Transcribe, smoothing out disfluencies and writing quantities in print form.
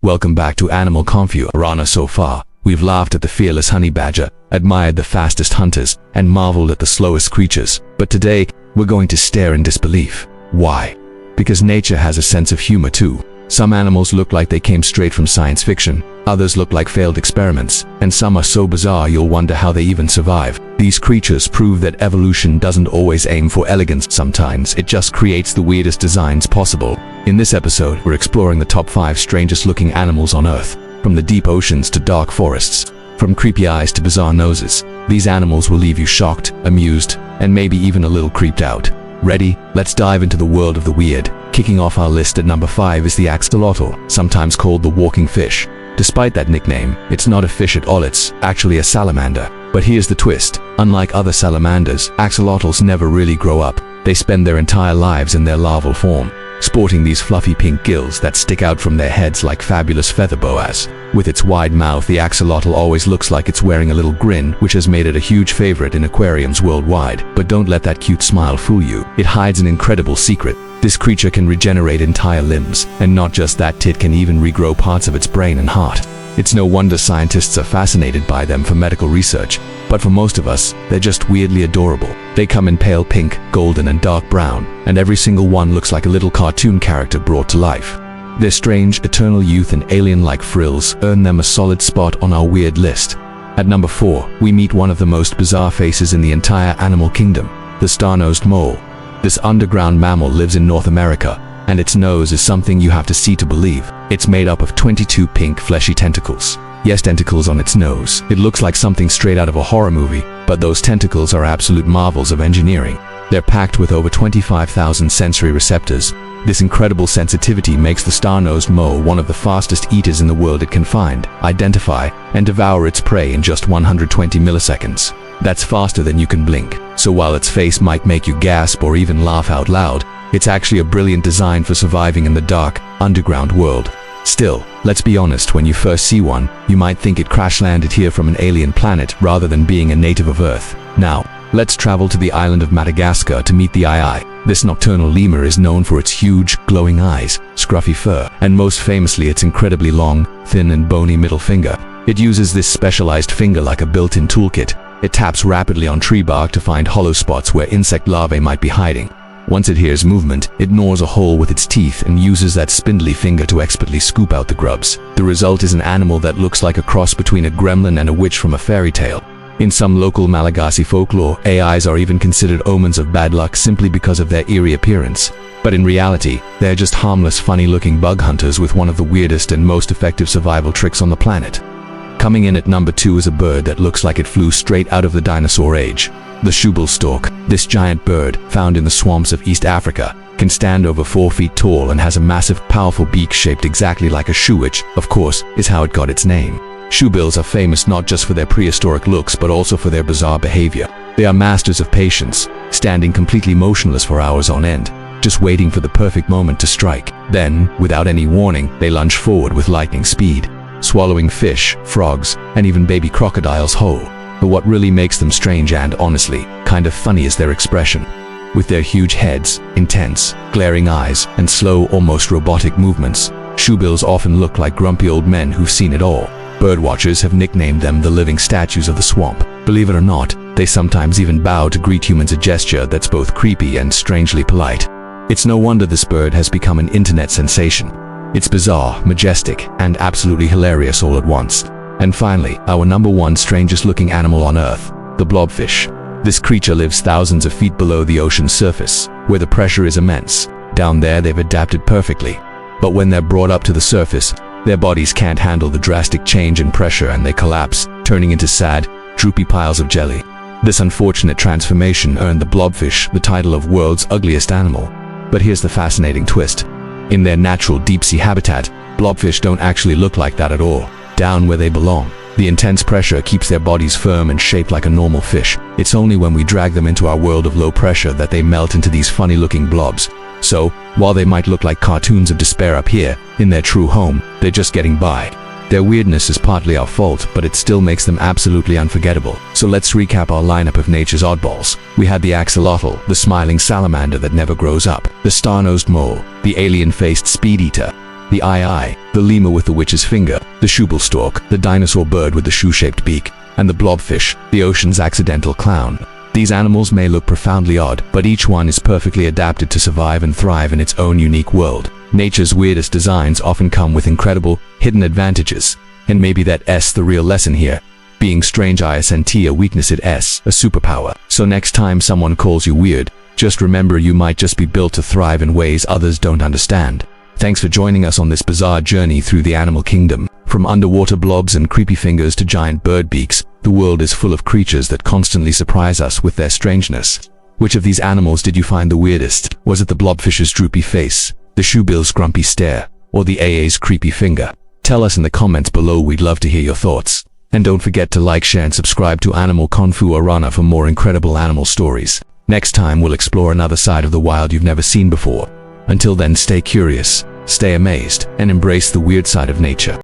Welcome back to Animal Kungfu. Arana. So far, we've laughed at the fearless honey badger, admired the fastest hunters, and marveled at the slowest creatures. But today, we're going to stare in disbelief. Why? Because nature has a sense of humor too. Some animals look like they came straight from science fiction, others look like failed experiments, and some are so bizarre you'll wonder how they even survive. These creatures prove that evolution doesn't always aim for elegance. Sometimes it just creates the weirdest designs possible. In this episode, we're exploring the top 5 strangest looking animals on Earth. From the deep oceans to dark forests, from creepy eyes to bizarre noses, these animals will leave you shocked, amused, and maybe even a little creeped out. Ready? Let's dive into the world of the weird. Kicking off our list at number 5 is the axolotl, sometimes called the walking fish. Despite that nickname, it's not a fish at all, it's actually a salamander. But here's the twist. Unlike other salamanders, axolotls never really grow up. They spend their entire lives in their larval form, sporting these fluffy pink gills that stick out from their heads like fabulous feather boas. With its wide mouth, the axolotl always looks like it's wearing a little grin, which has made it a huge favorite in aquariums worldwide. But don't let that cute smile fool you. It hides an incredible secret. This creature can regenerate entire limbs, and not just that, it can even regrow parts of its brain and heart. It's no wonder scientists are fascinated by them for medical research. But for most of us, they're just weirdly adorable. They come in pale pink, golden, and dark brown, and every single one looks like a little cartoon character brought to life. Their strange, eternal youth and alien-like frills earn them a solid spot on our weird list. At number 4, we meet one of the most bizarre faces in the entire animal kingdom, the star-nosed mole. This underground mammal lives in North America, and its nose is something you have to see to believe. It's made up of 22 pink, fleshy tentacles. Yes, tentacles on its nose. It looks like something straight out of a horror movie, but those tentacles are absolute marvels of engineering. They're packed with over 25,000 sensory receptors. This incredible sensitivity makes the star-nosed mole one of the fastest eaters in the world. It can find, identify, and devour its prey in just 120 milliseconds. That's faster than you can blink. So while its face might make you gasp or even laugh out loud, it's actually a brilliant design for surviving in the dark, underground world. Still, let's be honest, when you first see one, you might think it crash-landed here from an alien planet rather than being a native of Earth. Now, let's travel to the island of Madagascar to meet the ii. This nocturnal lemur is known for its huge, glowing eyes, scruffy fur, and most famously its incredibly long, thin and bony middle finger. It uses this specialized finger like a built-in toolkit. It taps rapidly on tree bark to find hollow spots where insect larvae might be hiding. Once it hears movement, it gnaws a hole with its teeth and uses that spindly finger to expertly scoop out the grubs. The result is an animal that looks like a cross between a gremlin and a witch from a fairy tale. In some local Malagasy folklore, AIs are even considered omens of bad luck simply because of their eerie appearance. But in reality, they're just harmless, funny-looking bug hunters with one of the weirdest and most effective survival tricks on the planet. Coming in at number 2 is a bird that looks like it flew straight out of the dinosaur age. The shoebill stork. This giant bird, found in the swamps of East Africa, can stand over 4 feet tall and has a massive, powerful beak shaped exactly like a shoe, which, of course, is how it got its name. Shoebills are famous not just for their prehistoric looks but also for their bizarre behavior. They are masters of patience, standing completely motionless for hours on end, just waiting for the perfect moment to strike. Then, without any warning, they lunge forward with lightning speed, swallowing fish, frogs, and even baby crocodiles whole. But what really makes them strange and, honestly, kind of funny is their expression. With their huge heads, intense, glaring eyes, and slow, almost robotic movements, shoebills often look like grumpy old men who've seen it all. Birdwatchers have nicknamed them the living statues of the swamp. Believe it or not, they sometimes even bow to greet humans, a gesture that's both creepy and strangely polite. It's no wonder this bird has become an internet sensation. It's bizarre, majestic, and absolutely hilarious all at once. And finally, our number 1 strangest looking animal on Earth, the blobfish. This creature lives thousands of feet below the ocean's surface, where the pressure is immense. Down there, they've adapted perfectly. But when they're brought up to the surface, their bodies can't handle the drastic change in pressure and they collapse, turning into sad, droopy piles of jelly. This unfortunate transformation earned the blobfish the title of world's ugliest animal. But here's the fascinating twist. In their natural deep-sea habitat, blobfish don't actually look like that at all. Down where they belong, the intense pressure keeps their bodies firm and shaped like a normal fish. It's only when we drag them into our world of low pressure that they melt into these funny-looking blobs. So, while they might look like cartoons of despair up here, in their true home, they're just getting by. Their weirdness is partly our fault, but it still makes them absolutely unforgettable. So let's recap our lineup of nature's oddballs. We had the axolotl, the smiling salamander that never grows up, the star-nosed mole, the alien-faced speed eater, the eye, the lemur with the witch's finger, the shoebill stork, the dinosaur bird with the shoe-shaped beak, and the blobfish, the ocean's accidental clown. These animals may look profoundly odd, but each one is perfectly adapted to survive and thrive in its own unique world. Nature's weirdest designs often come with incredible, hidden advantages, and maybe that's the real lesson here. Being strange isn't a weakness, it's a superpower. So next time someone calls you weird, just remember you might just be built to thrive in ways others don't understand. Thanks for joining us on this bizarre journey through the animal kingdom. From underwater blobs and creepy fingers to giant bird beaks, the world is full of creatures that constantly surprise us with their strangeness. Which of these animals did you find the weirdest? Was it the blobfish's droopy face, the shoebill's grumpy stare, or the AA's creepy finger? Tell us in the comments below, we'd love to hear your thoughts. And don't forget to like, share and subscribe to Animal Kungfu Arana for more incredible animal stories. Next time we'll explore another side of the wild you've never seen before. Until then, stay curious, stay amazed, and embrace the weird side of nature.